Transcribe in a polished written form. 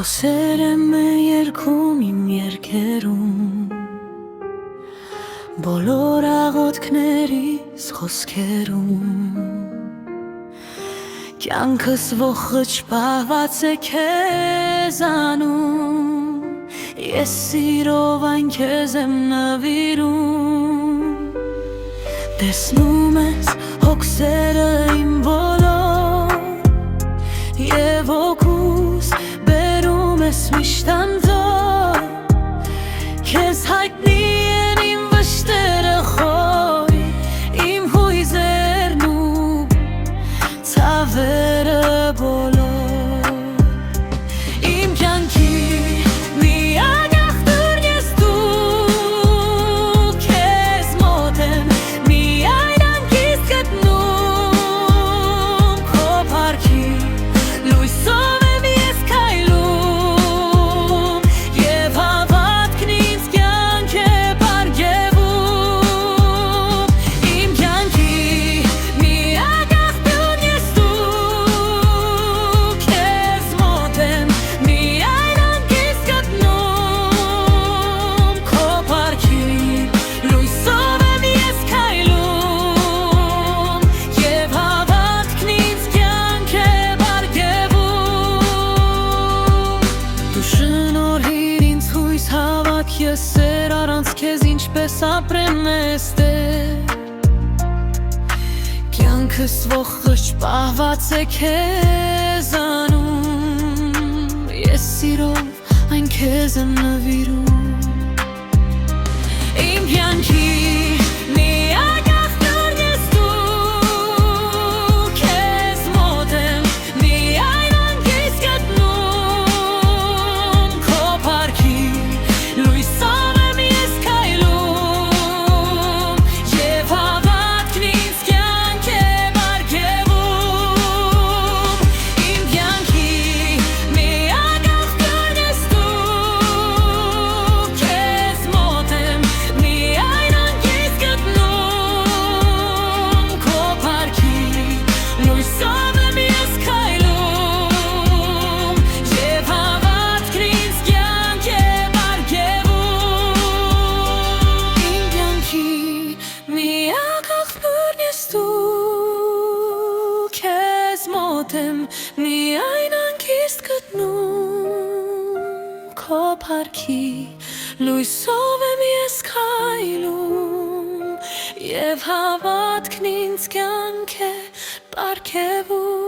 Քո սերը մե երկում իմ երկերում Բոլոր աղոթքներիս խոսքերում Կյանքս ողջ պահված է քեզանում Ես սիրով այն քեզ եմ նվիրում Տեսնում ես հոգսերը իմ բոլոր Եվ օգուս բերում ես միշտ անձոր Քեզ հայտնի են իմ վշտերը խոր Իմ հույզերն ու ցավերը բոլոր Իմ կյանքի միակ աղբյուրն ես դու Քեզ մոտ եմ միայն անկիստ գտնում Քո փառքի լույսով եմ ես քայլում Եվ հավատքն ինձ կյանք է պարգևում Իմ կյանքի միակ աղբյուրն ես դու Քեզ մոտ եմ միայն անկիստ գտնում Քո փառքի լույսով եմ ես քայլում Եվ հավատքն ինձ կյանք է պարգևում Դու շնորհիր ինձ հույս հավատ ես սեր առանց քեզ ինչպես ապրեմ էստեղ Կյանքս ողջ պահված է քեզանում Ես սիրով այն քեզ եմ նվիրում Իմ կյանքի միակ աղբյուրն ես դու Քեզ մոտ եմ միայն անկիստ գտնում Քո փառքի լույսով եմ ես քայլում Եվ հավատքն ինձ կյանք է պարգևում Իմ կյանքի միակ աղբյուրն ես դու Քեզ մոտ եմ միայն անկիստ գտնում Քո փառքի լույսով եմ ես քայլում Եվ հավատքն ինձ կյանք է պարգևում Իմ կյանքի միակ աղբյուրն ես դու Քեզ մոտ եմ միայն անկիստ գտնում Քո փառքի լույսով եմ ես քայլում Եվ հավատքն ինձ կյանք է պարգևում